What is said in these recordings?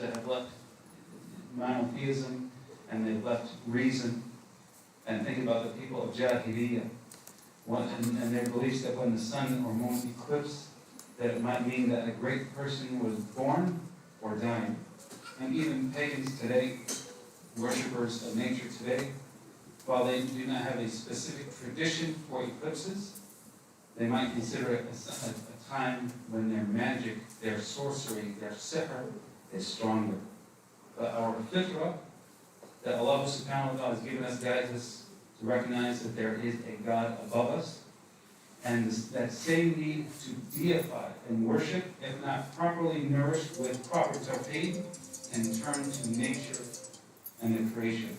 that have left monotheism and they've left reason, and think about the people of Jahiliyyah, and their beliefs that when the sun or moon eclipsed, that it might mean that a great person was born or dying. And even pagans today, worshippers of nature today, while they do not have a specific tradition for eclipses, they might consider it a time when their magic, their sorcery, their sihr is stronger. But our fitrah, that Allah subhanahu wa ta'ala has given us, guides us to recognize that there is a God above us, and that same need to deify and worship, if not properly nourished with proper tawheed, can turn to nature and the creation.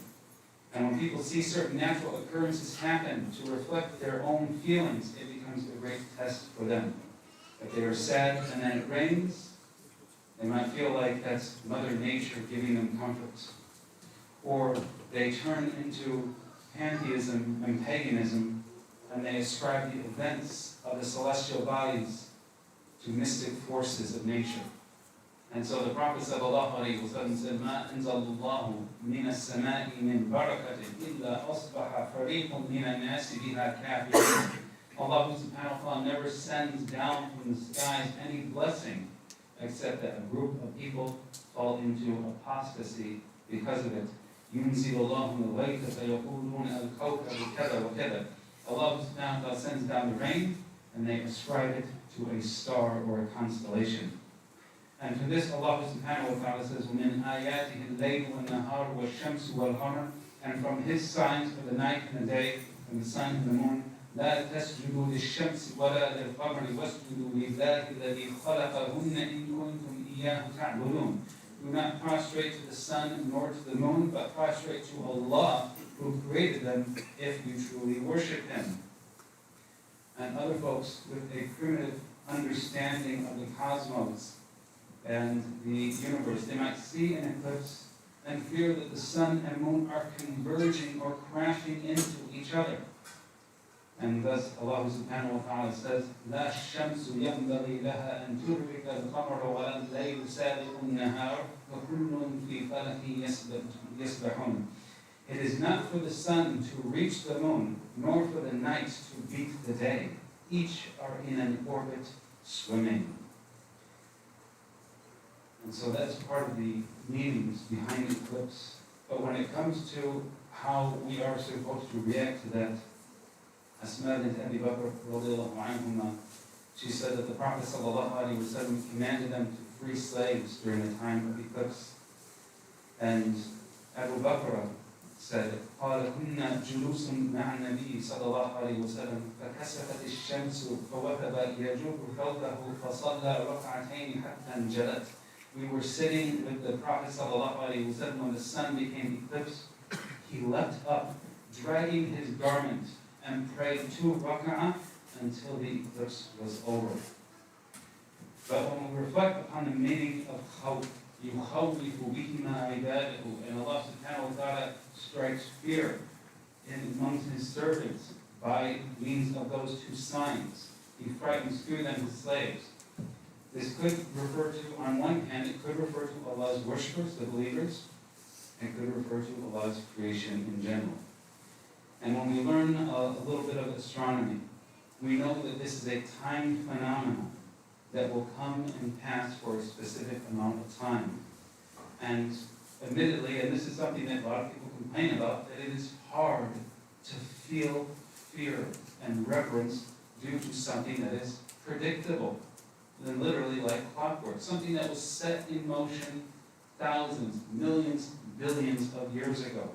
And when people see certain natural occurrences happen to reflect their own feelings, it becomes a great test for them. If they are sad and then it rains, they might feel like that's Mother Nature giving them comfort. Or they turn into pantheism and paganism, and they ascribe the events of the celestial bodies to mystic forces of nature. And so the Prophet ﷺ said, مَا أَنزَلَ اللَّهُ مِنَ السَّمَاءِ مِنْ بَرَكَةٍ إِلَّا أَصْبَحَ فَرِيقٌ مِنَ النَّاسِ بِهَا كَافِرِينَ. Allah subhanahu wa ta'ala never sends down from the skies any blessing except that a group of people fall into apostasy because of it. يُنزِلُ اللَّهُ الْغَيْثَ فَيَقُولُونَ الْكَوْكَبُ كَذَا وَكَذَا. Allah subhanahu wa ta'ala sends down the rain, and they ascribe it to a star or a constellation. And for this, Allah subhanahu wa ta'ala says, وَمِنْ آيَاتِهِ اللَّيْلُ وَالنَّهَارُ وَالشَّمْسُ وَالْقَمَرُ. And from His signs for the night and the day, and the sun and the moon, لَا تَسْجُدُوا لِلشَّمْسِ وَلَا لِلْقَمَرِ وَاسْجُدُوا لِلَّهِ الَّذِي خَلَقَهُنَّ إِن كُنتُمْ إِيَّاهُ تَعْبُدُونَ. Do not prostrate to the sun nor to the moon, but prostrate to Allah who created them, if you truly worship Him. And other folks with a primitive understanding of the cosmos and the universe, they might see an eclipse and fear that the sun and moon are converging or crashing into each other. And thus Allah subhanahu wa ta'ala says, لا الشمس ينبغي لها أن تدرك القمر ولا الليل سابق النهار وكل في فلك يسبحون. It is not for the sun to reach the moon, nor for the night to beat the day. Each are in an orbit swimming. And so that's part of the meanings behind eclipse. But when it comes to how we are supposed to react to that, Asma bint Abi Bakr radiallahu anhuma, she said that the Prophet sallallahu alaihi wasallam commanded them to free slaves during the time of eclipse. And Abu Bakr said, قال كنا جلوس مع النبي صلى الله عليه وسلم فكسفت الشمس فوثب يجر ثوبه فصلى ركعتين حتى انجلت. We were sitting with the Prophet sallallahu alaihi wasallam when the sun became eclipsed. He leapt up, dragging his garment, and prayed 2 rak'ah until the eclipse was over. But when we reflect upon the meaning of khawf, يُخَوِّفُ بِهِمَا عِبَادَهُ, and Allah subhanahu wa ta'ala strikes fear in amongst His servants by means of those 2 signs. He frightens through them His slaves. This could refer to, on one hand, it could refer to Allah's worshippers, the believers. It could refer to Allah's creation in general. And when we learn a little bit of astronomy, we know that this is a timed phenomenon that will come and pass for a specific amount of time. And admittedly, and this is something that a lot of people complain about, that it is hard to feel fear and reverence due to something that is predictable, and literally like clockwork, something that was set in motion thousands, millions, billions of years ago.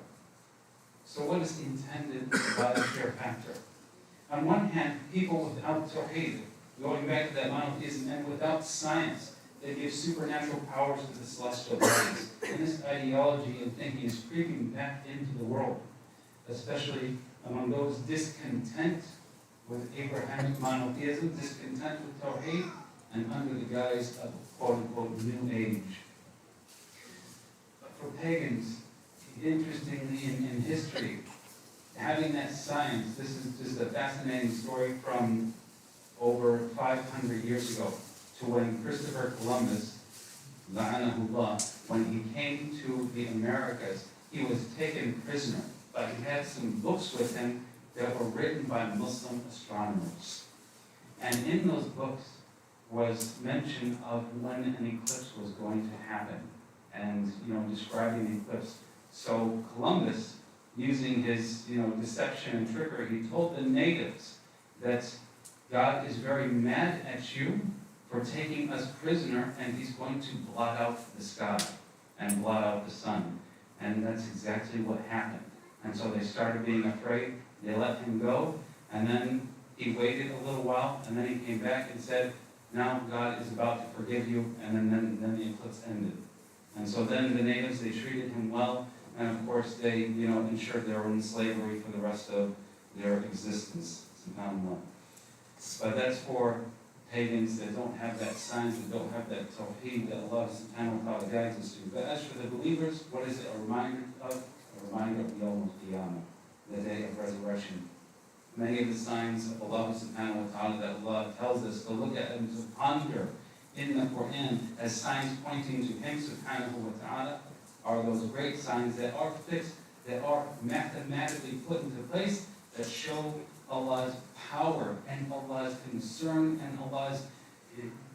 So what is intended by the fear factor? On one hand, people without tawheed, going back to that monotheism, and without science, they give supernatural powers to the celestial bodies. And this ideology and thinking is creeping back into the world, especially among those discontent with Abrahamic monotheism, discontent with tawheed, and under the guise of quote-unquote New Age. But for pagans, interestingly in history, having that science, this is just a fascinating story from over 500 years ago, to when Christopher Columbus, la'anahullah, when the Americas, he was taken prisoner, but he had some books with him that were written by Muslim astronomers. And in those books was mention of when an eclipse was going to happen, and describing the eclipse. So Columbus, using his deception and trickery, he told the natives that God is very mad at you for taking us prisoner, and he's going to blot out the sky and blot out the sun. And that's exactly what happened. And so they started being afraid. They let him go, and then he waited a little while, and then he came back and said, now God is about to forgive you, and then the eclipse ended. And so then the natives, they treated him well, and of course they, ensured they were in slavery for the rest of their existence. But that's for pagans that don't have that sign, that don't have that tawheed that Allah subhanahu wa ta'ala guides us to. But as for the believers, what is it a reminder of? A reminder of Yawm al-Qiyamah, the day of resurrection. Many of the signs of Allah subhanahu wa ta'ala that Allah tells us to look at and to ponder in the Quran as signs pointing to Him subhanahu wa ta'ala are those great signs that are fixed, that are mathematically put into place, that show Allah's power and Allah's concern and Allah's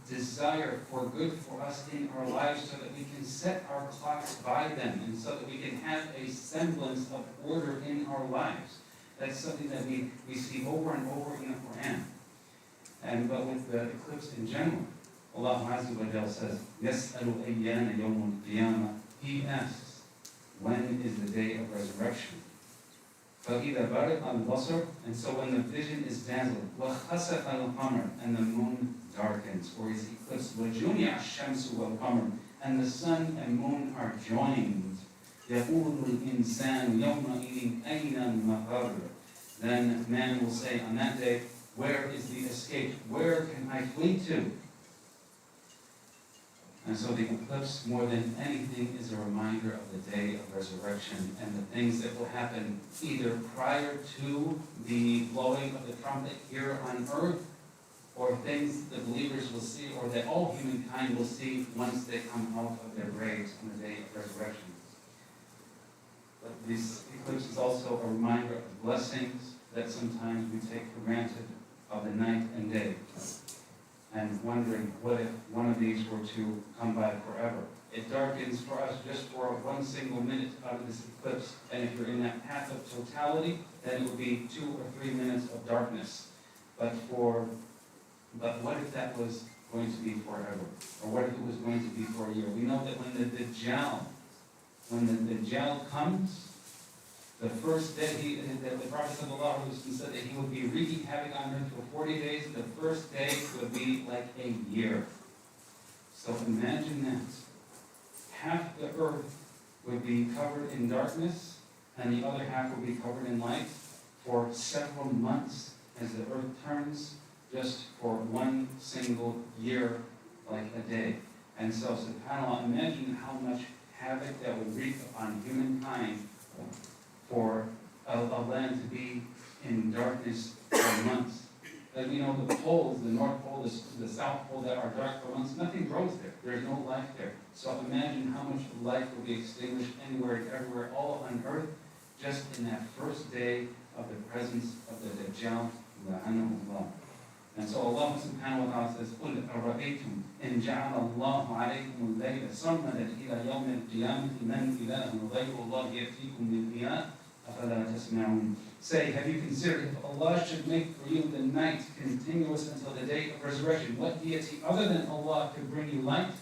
desire for good for us in our lives, so that we can set our clocks by them and so that we can have a semblance of order in our lives. That's something that we see over and over in the Quran. But with the eclipse in general, Allah Azza wa Jalla says, يَسْأَلُ أَيَّانَ يَوْمُ الْقِيَامَةِ. He asks, when is the day of resurrection? فَإِذَا بَرِقَ الْبَصَرُ. And so when the vision is dazzled, وَخَسَفَ الْقَمَرُ. And the moon darkens, or is eclipsed. وَجُمِعَ الشَّمْسُ وَالْقَمَرُ. And the sun and moon are joined. يَقُولُ الْإِنسَانُ يَوْمَئِذٍ أَيْنَ الْمَفَرُّ. Then man will say on that day, where is the escape? Where can I flee to? And so the eclipse, more than anything, is a reminder of the day of resurrection and the things that will happen either prior to the blowing of the trumpet here on earth, or things the believers will see, or that all humankind will see once they come out of their graves on the day of resurrection. But this eclipse is also a reminder of blessings that sometimes we take for granted of the night and day, and wondering what if one of these were to come by forever. It darkens for us just for one single minute out of this eclipse, and if you're in that path of totality, then it would be 2 or 3 minutes of darkness. But what if that was going to be forever? Or what if it was going to be for a year? We know that when the Dajjal comes, the first day the Prophet said that he would be wreaking havoc on earth for 40 days. The first day would be like a year. So imagine that. Half the earth would be covered in darkness, and the other half would be covered in light for several months as the earth turns, just for one single year, like a day. And so, subhanAllah, imagine how much havoc that would wreak upon humankind for a land to be in darkness for months. Like we know the poles, the North Pole, the South Pole, that are dark for months, nothing grows there. There's no life there. So imagine how much life will be extinguished anywhere and everywhere, all on earth, just in that first day of the presence of the Dajjal. And so Allah subhanahu wa ta'ala says, قُلْ أَرَأَيْتُمْ إِنْ جَعَلَ اللَّهُ عَلَيْكُمُ اللَّيْلَ سَرْمَدًا إِلَى يَوْمِ الْقِيَامَةِ مَنْ إِلَهٌ غَيْرُ اللَّهِ يَأْتِيكُم بِضِيَاءٍ أَفَلَا تَسْمَعُونَ. Say, have you considered if Allah should make for you the night continuous until the day of resurrection, what deity other than Allah could bring you light?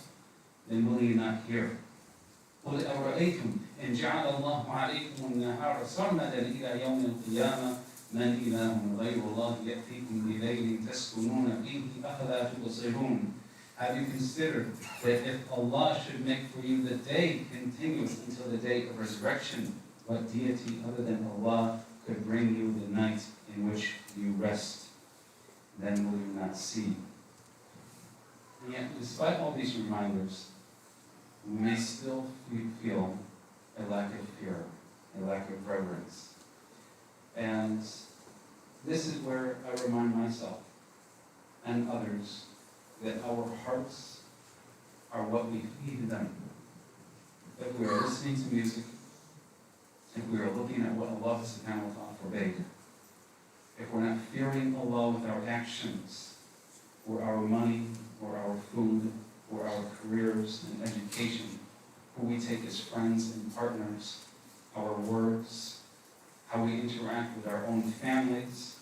Then will you not hear? قُلْ أَرَأَيْتُمْ إِنْ جَعَلَ اللَّهُ عَلَيْكُمُ النَّهَارَ سَرْمَدًا إِلَى يَوْمِ الْقِيَامَةِ مَنْ إِلَهٌ غَيْرُ اللَّهِ يَأْتِيكُم بِلَيْلٍ تَسْكُنُونَ فِيهِ أَفَلَا تُبْصِرُونَ. Have you considered that if Allah should make for you the day continuous until the day of resurrection, what deity other than Allah could bring you the night in which you rest? Then will you not see? And yet, despite all these reminders, we may still feel a lack of fear, a lack of reverence. And this is where I remind myself and others that our hearts are what we feed them. If we are listening listening to music, if we are looking at what Allah subhanahu wa ta'ala forbade, if we're not fearing Allah with our actions, or our money, or our food, or our careers and education, who we take as friends and partners, our words, how we interact with our own families,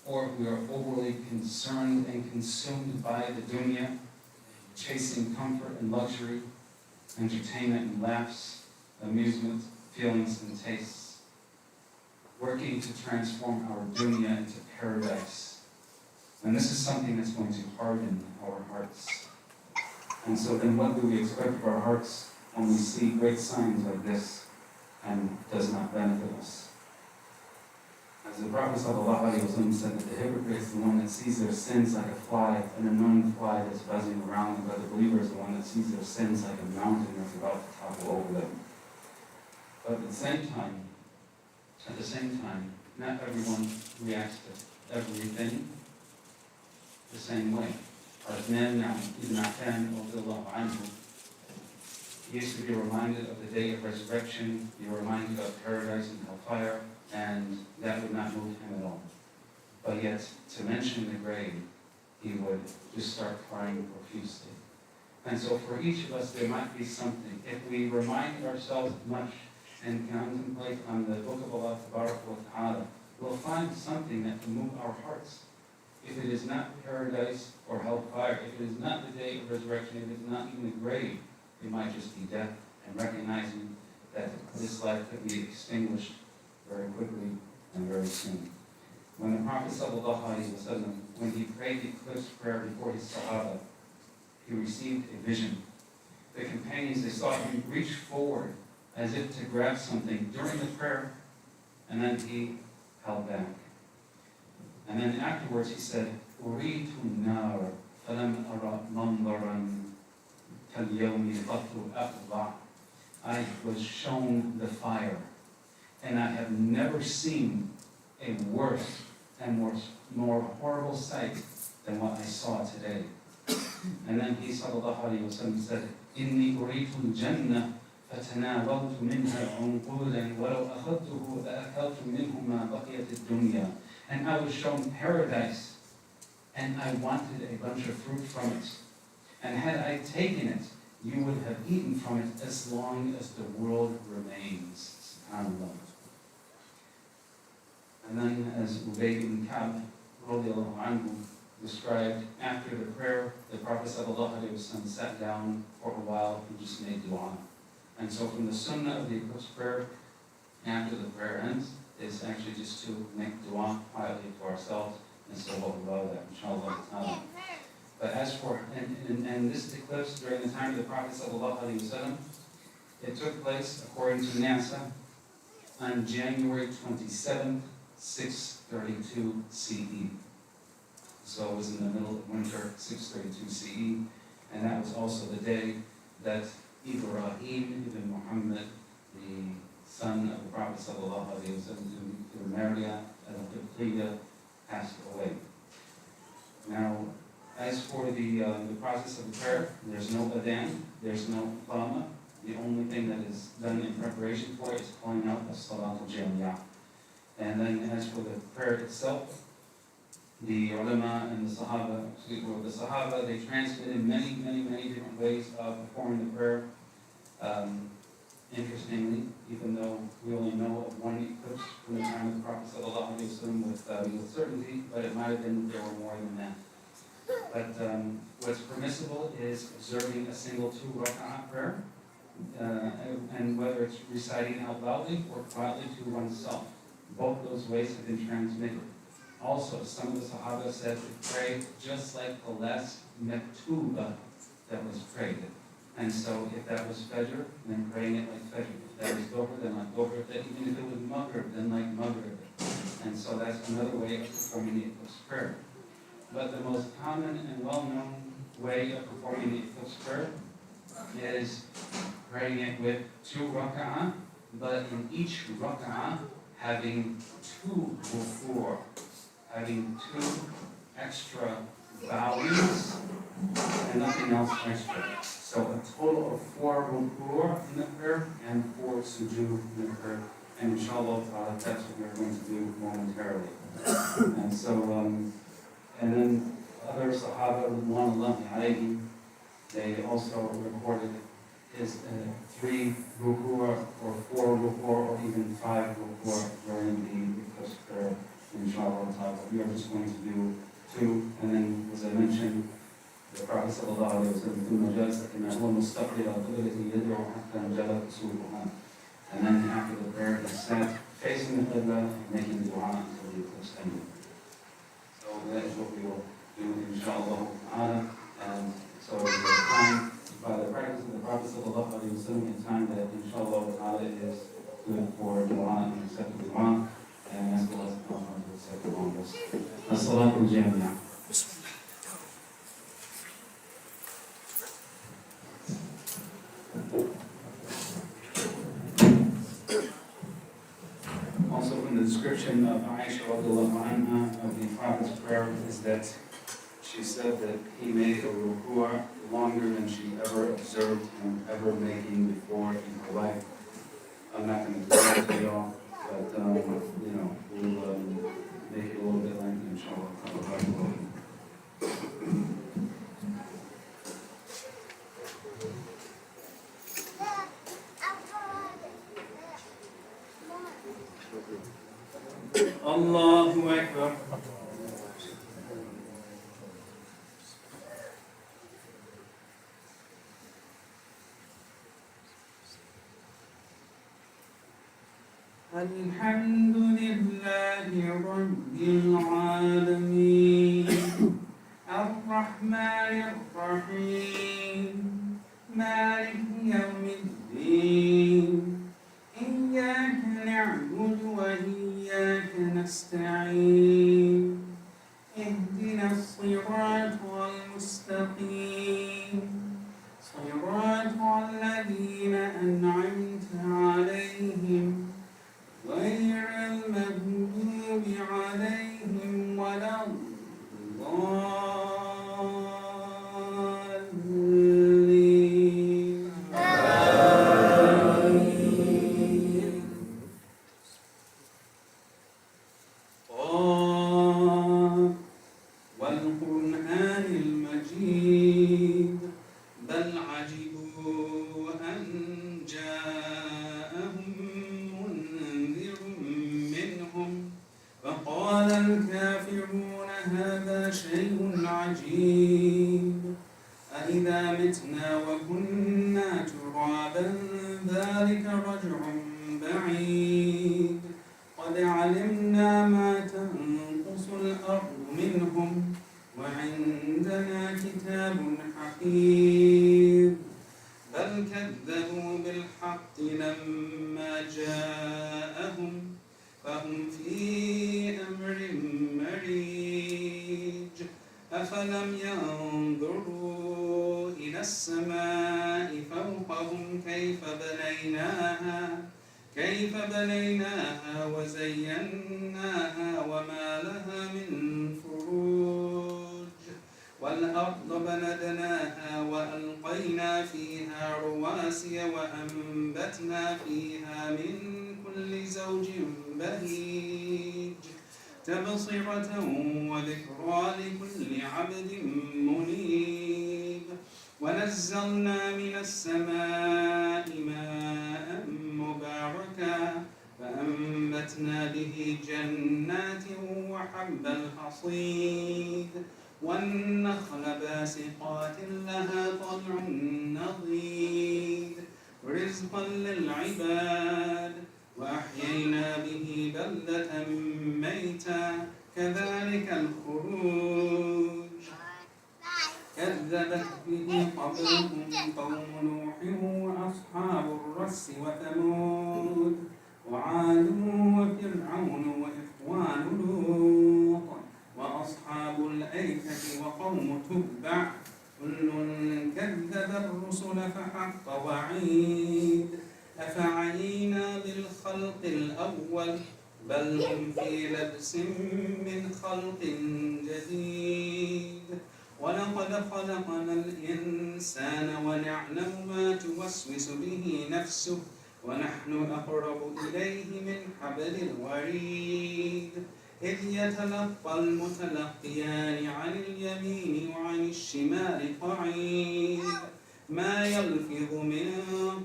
or if we are overly concerned and consumed by the dunya, chasing comfort and luxury, entertainment and laughs, amusement, feelings and tastes, working to transform our dunya into paradise. And this is something that's going to harden our hearts. And so then what do we expect of our hearts when we see great signs like this and does not benefit us? As the Prophet ﷺ said that the hypocrite is the one that sees their sins like a fly, an annoying fly that's buzzing around them, but the believer is the one that sees their sins like a mountain that's about to topple over them. But at the same time, not everyone reacts to everything the same way. Uthman ibn Affan radiallahu anhu, he used to be reminded of the day of resurrection, be reminded of paradise and hellfire, and that would not move him at all. But yet, to mention the grave, he would just start crying profusely. And so for each of us, there might be something. If we remind ourselves much and contemplate on the book of Allah Tabaraka wa Ta'ala, we'll find something that can move our hearts. If it is not paradise or hellfire, if it is not the day of resurrection, if it is not even the grave, it might just be death, and recognizing that this life could be extinguished very quickly and very soon. When the Prophet ﷺ, when he prayed the Eclipse Prayer before his Sahaba, he received a vision. The companions, they saw him reach forward as if to grab something during the prayer, and then he held back. And then afterwards he said, "Uritu an-nar falam ara manzaran kal-yawmi qattu afdha." I was shown the fire, and I have never seen a worse and more horrible sight than what I saw today. And then he sallallahu alayhi wa sallam said, "Inni uritu al-jannah فتناولت منها عنقودا ولو أخذته لأكلت منه ما بقيت الدنيا." And I was shown paradise, and I wanted a bunch of fruit from it. And had I taken it, you would have eaten from it as long as the world remains. SubhanAllah. And then, as Ubay ibn Ka'b radiallahu anhu described, after the prayer, the Prophet ﷺ sat down for a while and just made dua. And so from the sunnah of the Eclipse Prayer, after the prayer ends, is actually just to make dua quietly to ourselves and say what we love that, inshallah. But as for, and this eclipse during the time of the Prophet ﷺ, it took place, according to NASA, on January 27th, 632 CE. So it was in the middle of winter, 632 CE, and that was also the day that Ibrahim ibn Muhammad, the son of the Prophet ﷺ, through Maria al-Qibtiyya, passed away. Now, as for the process of the prayer, there's no adhan, there's no iqama. The only thing that is done in preparation for it is calling out the salat al-jamiyah. And then as for the prayer itself, the ulama and the sahaba, they transmitted many different ways of performing the prayer. Interestingly, even though we only know of one eclipse from the time of the Prophet ﷺ with certainty, but it might have been there were more than that. But what's permissible is observing a single 2 rak'ah prayer, and whether it's reciting out loudly or quietly to oneself. Both those ways have been transmitted. Also, some of the Sahaba said to pray just like the last maktuba that was prayed. And so if that was Fajr, then praying it like Fajr. If that was Dhuhr, then like Dhuhr. Even if it was Maghrib, then like Maghrib. And so that's another way of performing the Eclipse Prayer. But the most common and well-known way of performing the Eclipse Prayer is praying it with 2 rak'ah, but in each rak'ah having 2 ruku', having 2 extra bowings and nothing else extra. So a total of 4 rukur in the prayer and 4 sujood in the prayer. And inshallah, that's what we're going to do momentarily. And so, and then other Sahaba, Ridwanullahi alayhim, they also recorded his 3 rukur or 4 rukur or even 5 rukur during the Eclipse prayer. Inshallah, we are just going to do 2, and then, as I mentioned, the Prophet sallallahu alayhi wa sallam, ثم جلس كما هو مستقبل قبلته يدعو حتى انجلت أصولها. And then after the prayer, he sat facing the Qibla, making dua until the eclipse ended. So that is what we will do, inshallah. And so the time, by the practice of the Prophet sallallahu alayhi wa sallam, the time that inshallah is good for dua and accepted dua, and as well as Allah to accept the longest. As-salatu al-jami'ah. Also from the description of Aisha radiallahu anha of the Prophet's prayer is that she said that he made a ruku' longer than she ever observed him ever making before in her life. I'm not going to do that to y'all, but we'll make it a little bit lengthy, inshallah. Allahu Akbar. Alhamdulillahi Rabbil Alameen, Ar-Rahmanir Rahim, Malik Yawmiddin, Iyyaka na'budu wa iyyaka nasta'in, Ihdina as-sirata al-mustaqim, sirata alladhina an'amta alayhim, غير المغضوب عليهم ولا الضالين. آمين. والقرآن المجيد بل عجبوا أن جاءهم وقال الكافرون هذا شيء عجيب أإذا متنا وكنا ترابا ذلك رجع بعيد قد علمنا ما تنقص الأرض منهم وعندنا كتاب حفيظ بل كذبوا بالحق لما جاءهم فهم في أمر مريج أفلم ينظروا إلى السماء فوقهم كيف بنيناها وزيناها وما لها من فروج والأرض بندناها وألقينا فيها رواسي وأنبتنا فيها من كل زوج بهيج تبصرة وذكرى لكل عبد منيب ونزلنا من السماء ماء مباركا فأنبتنا به جنات وحب الحصيد والنخل باسقات لها طلع نضيد رزقا للعباد وأحيينا به بلدة ميتا كذلك الخروج كذبت به قبلهم قوم نوح وأصحاب الرس وثمود وعاد وفرعون وإخوان لوط وأصحاب الأيكة وقوم تبع كل كذب الرسل فحق وعيد أفعينا بالخلق الأول بل هم في لبس من خلق جديد ولقد خلقنا الإنسان ونعلم ما توسوس به نفسه ونحن أقرب إليه من حبل الوريد إذ يتلقى المتلقيان عن اليمين وعن الشمال قعيد ما يلفظ من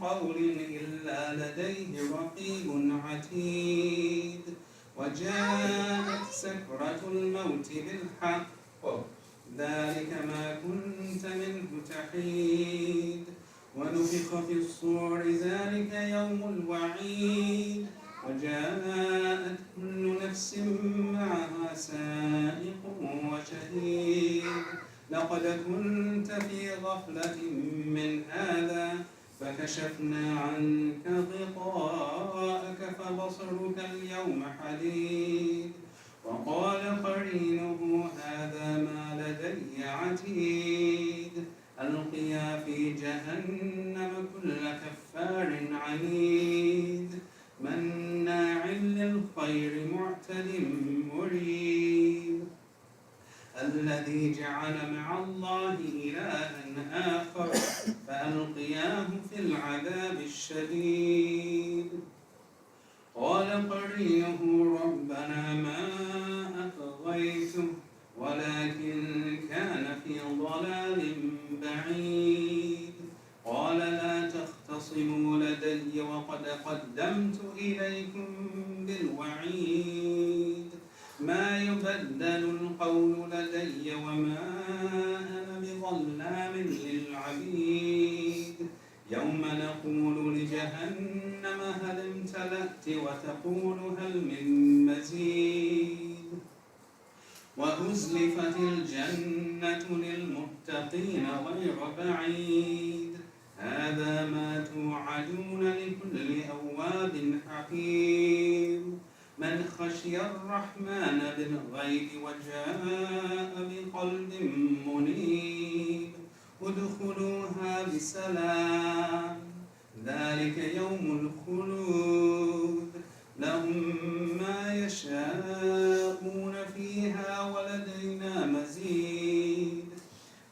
قول إلا لديه رقيب عتيد وجاءت سكرة الموت بالحق ذلك ما كنت منه تحيد ونفخ في الصور ذلك يوم الوعيد وجاءت كل نفس معها سائق وشهيد لقد كنت في غفلة من هذا فكشفنا عنك غطاءك فبصرك اليوم حديد وقال قرينه هذا ما لدي عتيد ألقيا في جهنم كل كفار عنيد مناع للخير معتد مريب الذي جعل مع الله إلها آخر فألقياه في العذاب الشديد قال قرينه ربنا ما أطغيته ولكن كان في ضلال بعيد قال لا تختصموا لدي وقد قدمت إليكم بالوعيد ما يبدل القول لدي وما أنا بظلام للعبيد يوم نقول لجهنم هل امتلأت وتقول هل من مزيد وأزلفت الجنة للمتقين غير بعيد هذا ما توعدون لكل أواب حكيم من خشي الرحمن بالغيب وجاء بقلب منيب ادخلوها بسلام ذلك يوم الخلود لهم ما يشاءون فيها ولدينا مزيد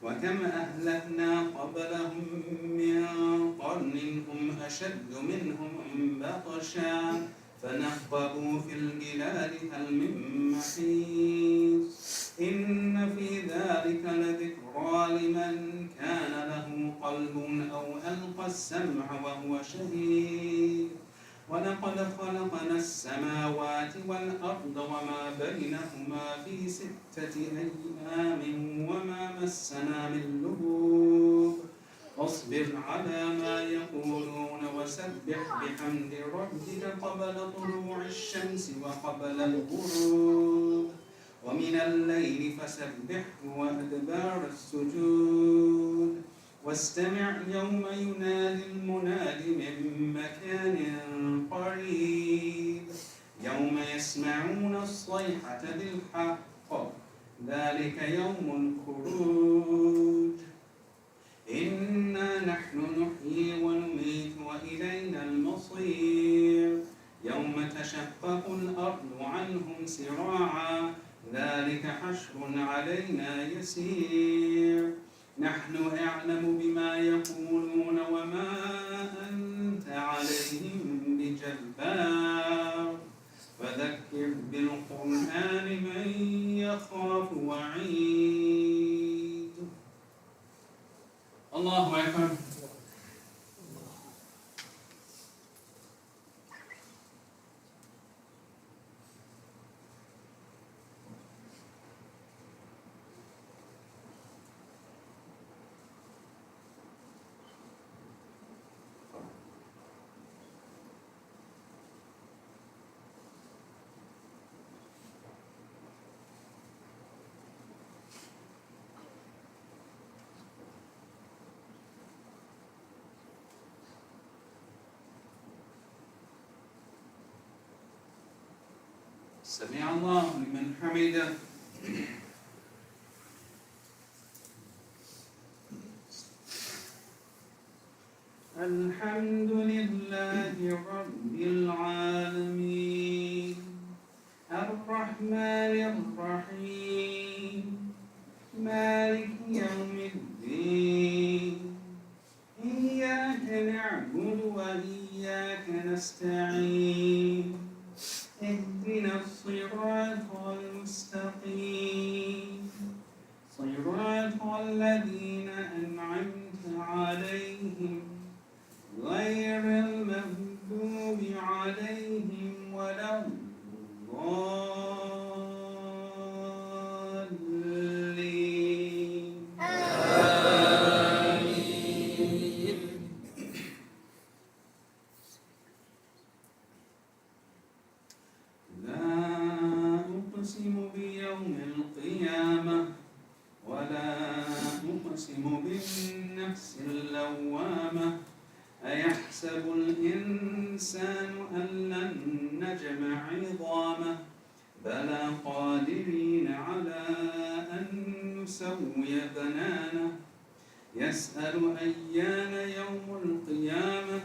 وكم أهلكنا قبلهم من قرن هم أشد منهم بطشا فنقبوا في البلاد هل من محيص إن في ذلك لذكرى لمن كان له قلب أو ألقى السمع وهو شهيد ولقد خلقنا السماوات والأرض وما بينهما في 6 أيام وما مسنا من لغوب واصبر على ما يقولون وسبح بحمد ربك قبل طلوع الشمس وقبل الغروب ومن الليل فسبحه وأدبار السجود واستمع يوم ينادي المناد من مكان قريب يوم يسمعون الصيحة بالحق ذلك يوم الخروج إنا نحن نحيي ونميت وإلينا المصير يوم تشقق الأرض عنهم سراعا ذلك حشر علينا يسير نحن أعلم بما يقولون وما أنت عليهم بجبار فذكر بالقرآن من يخاف وعيد الله أكبر سمع الله لمن حمده الحمد لله رب العالمين الرحمن الرحيم مالك وإياك نستعين اهدنا الصراط المستقيم صراط الذين أنعمت عليهم غير المغضوب عليهم ولا الضالين آمين. لا أقسم بيوم القيامة ولا أقسم بالنفس اللوامة أيحسب الإنسان أن لن نجمع عظامه بلى قادرين على أن نسوي بنانه يسأل أيان يوم القيامة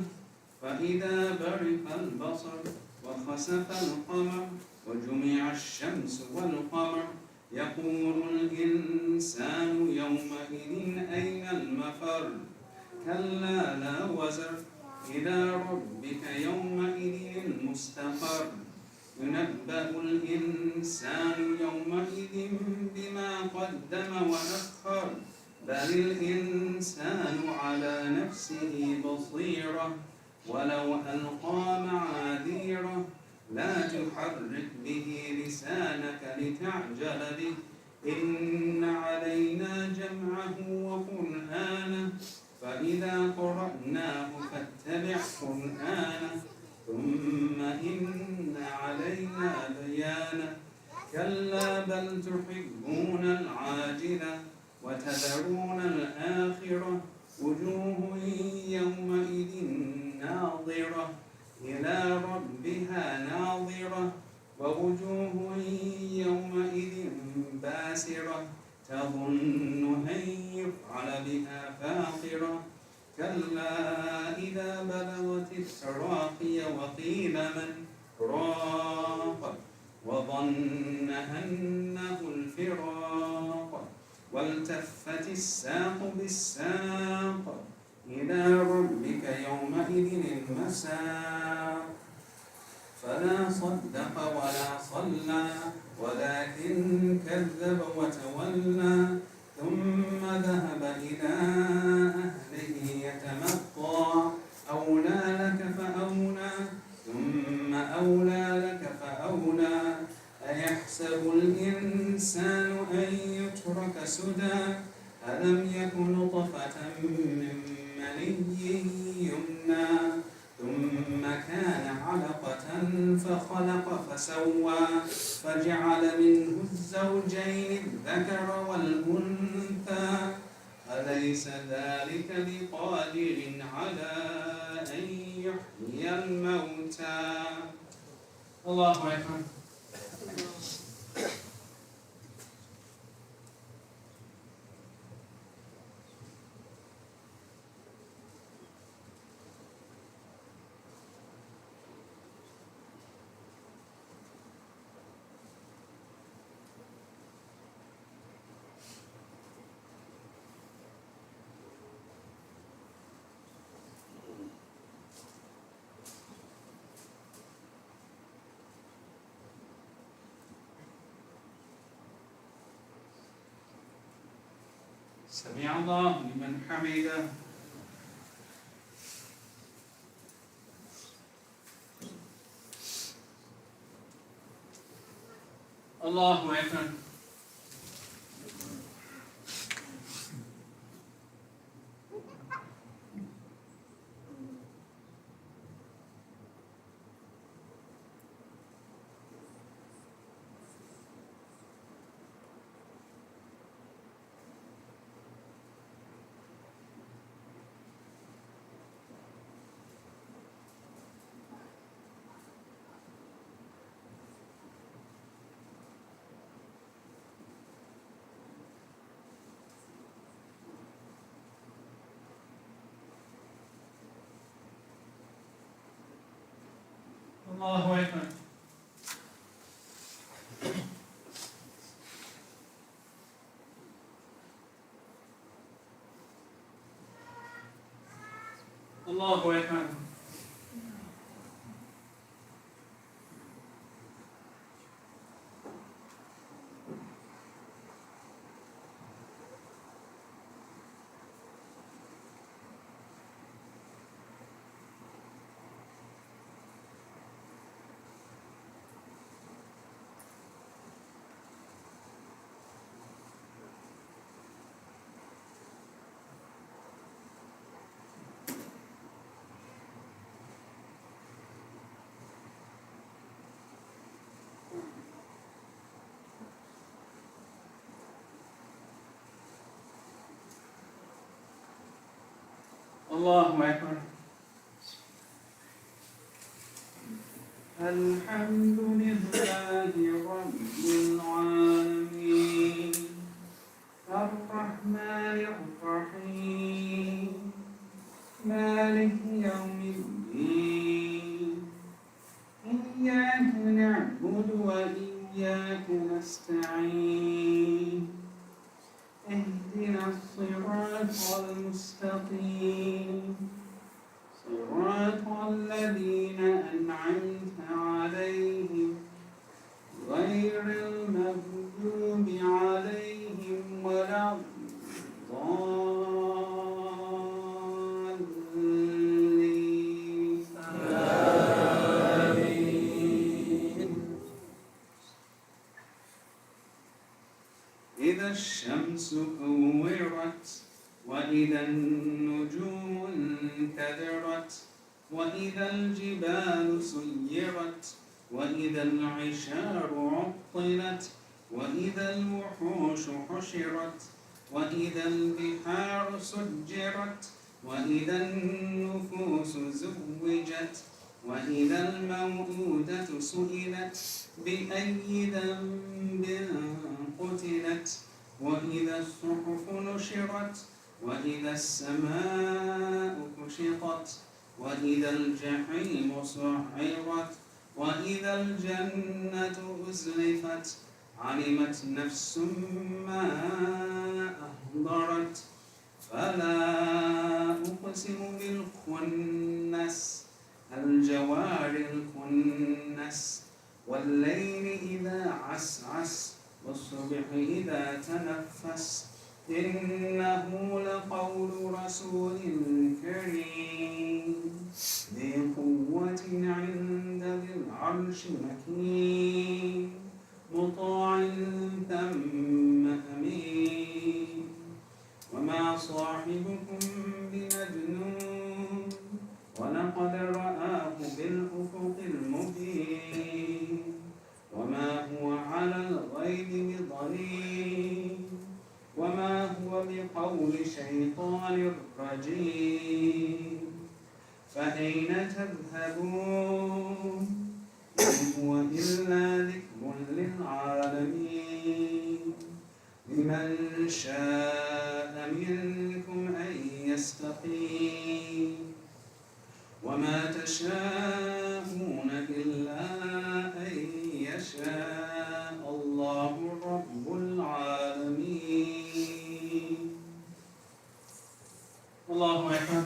فإذا برق البصر وخسف القمر وجمع الشمس والقمر يقول الإنسان يومئذ أين المفر كلا لا وزر إلى ربك يومئذ المستقر ينبأ الإنسان يومئذ بما قدم وأخر بل الإنسان على نفسه بصيرة ولو ألقى معاذيره لا تحرك به لسانك لتعجل به إن علينا جمعه وقرآنه فإذا قرأناه فاتبع قرآنه ثم إن علينا بيانه كلا بل تحبون العاجلة وتذرون الآخرة وجوه يومئذ ناظرة إلى ربها ناظرة ووجوه يومئذ باسرة تظن أن يفعل بها فاقرة كلا إذا بلغت التراقي وقيل من راق وظن أنه الفراق والتفت الساق بالساق إلى ربك يومئذ المساق فلا صدق ولا صلى ولكن كذب وتولى ثم ذهب إلى أهله يتمطى أولى لك فأولى ثم أولى لك فأولى أيحسب الإنسان أن يترك سدى ألم يك نطفة من مني يمنى ثم كان علقة فخلق فسوى فجعل منه الزوجين الذكر والأنثى أليس ذلك بقادر على أن يحيي الموتى الله أكبر سمع الله لمن حمده الله أكبر الله أكبر الله أكبر الله أكبر. الحمد لله رب العالمين الرحمن الرحيم مالك يوم الدين إياك نعبد وإياك نستعين اهدنا الصراط المستقيم صراط الذين أنعمت عليهم غير المغضوب عليهم ولا الضالين. آمين. إذا الشمس كورت وإذا النجوم انكدرت وإذا الجبال سيرت وإذا العشار عطلت وإذا الوحوش حشرت وإذا البحار سجرت وإذا النفوس زوجت وإذا الموءودة سئلت بأي ذنب قتلت وإذا الصحف نشرت وإذا السماء كشطت وإذا الجحيم سعرت وإذا الجنة أزلفت علمت نفس ما أحضرت فلا أقسم بالخنس الجوار الكنس والليل إذا عسعس والصبح إذا تنفس إنه لقول رسول كريم ذي قوة عند ذي العرش مكين مطاع ثم أمين وما صاحبكم بمجنون ولقد رآه بالأفق المبين وما هو على الغيب بضنين وما هو بقول شيطان رجيم فأين تذهبون إن هو إلا ذكر للعالمين لمن شاء منكم أن يستقيم وما تشاءون إلا أن يشاء الله رب العالمين. الله أكبر.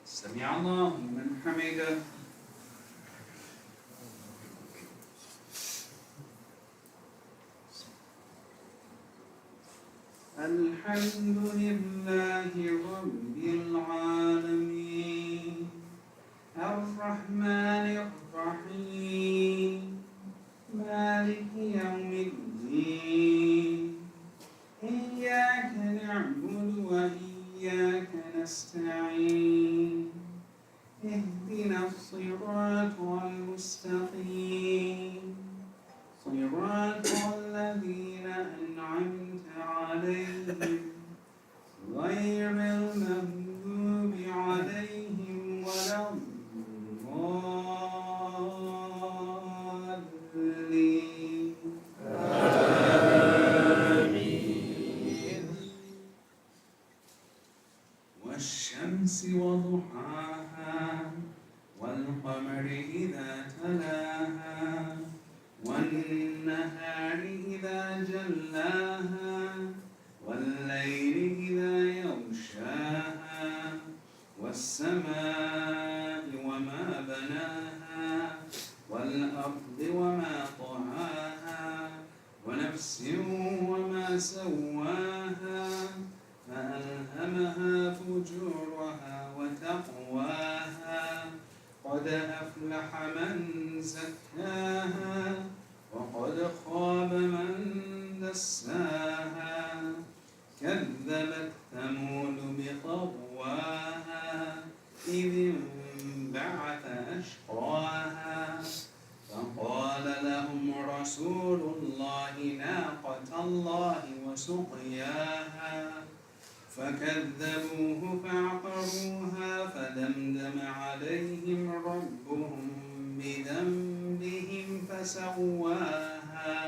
سمع الله لمن حمده. الحمد لله رب العالمين الرحمن الرحيم مالك يوم الدين إياك نعبد وإياك نستعين اهدنا الصراط المستقيم صراط الذين أنعمت عليهم غير المغضوب عليهم ولا الضالين. آمين. والشمس وضحاها والقمر إذا تلاها والنهار إذا جلاها والليل إذا يغشاها والسماء وما بناها والأرض وما طحاها ونفس وما سواها ألهمها فجورها وتقواها قد أفلح من زكاها وقد خاب من دساها كذبت ثمود بطغواها إذ انبعث أشقاها فقال لهم رسول الله ناقة الله وسقياها فكذبوه فعقروها فدمدم عليهم ربهم بذنبهم فسواها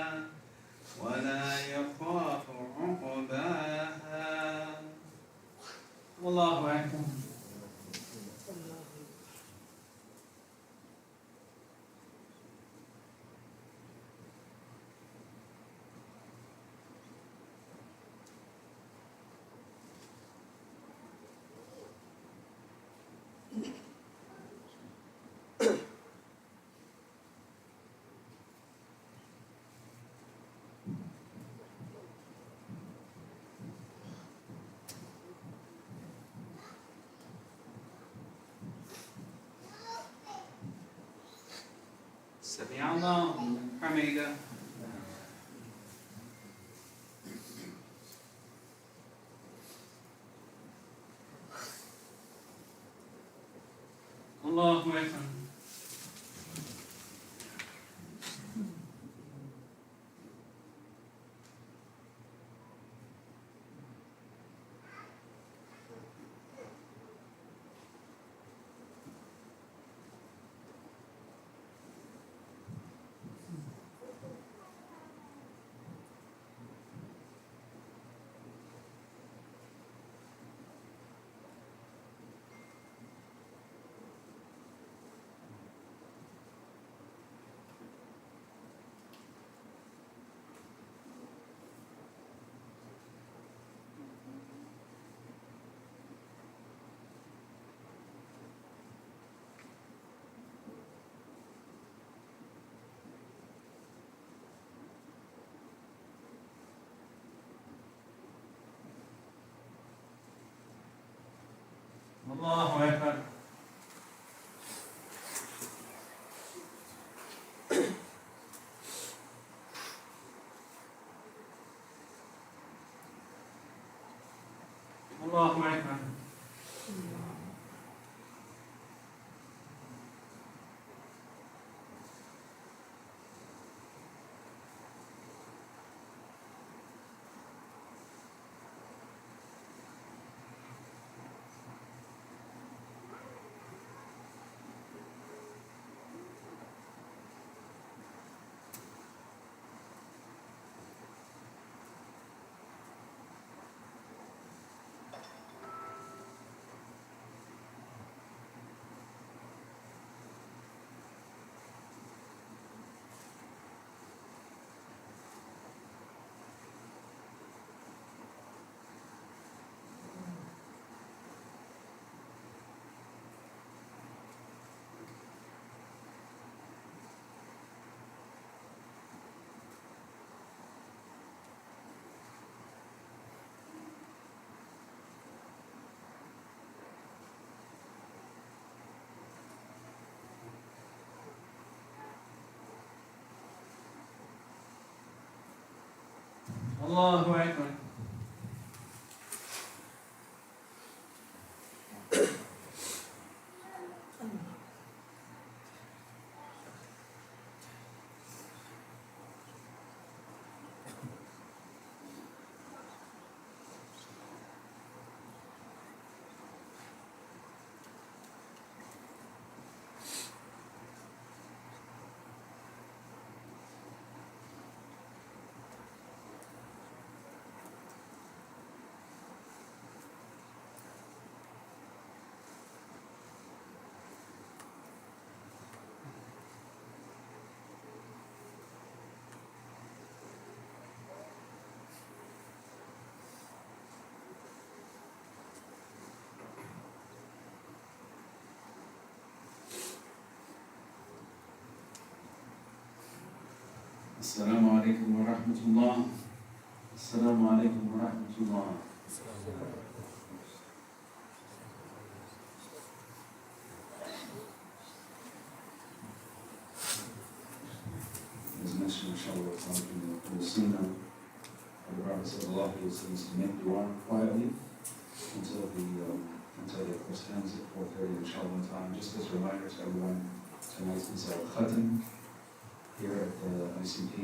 ولا يخاف عقباها. والله أكبر. سمع الله لمن حمده. الله أكبر. الله أكبر. الله أكبر. الله أكبر. السلام عليكم ورحمة الله. السلام عليكم ورحمة الله. inshallah, from the Sunnah of the Prophet sallallahu alayhi wa sallam is to make dua quietly until the eclipse ends at 4:30 inshallah time. Just as a reminder to everyone, tonight is our Khatam here at the ICP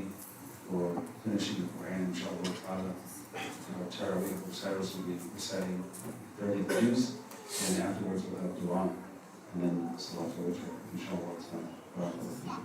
for finishing the Quran inshallah ta'ala. Our Tarawih recitals will be reciting 30 pages, and afterwards we'll have dua, and then Salat al-Witr inshallah ta'ala.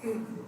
Mm.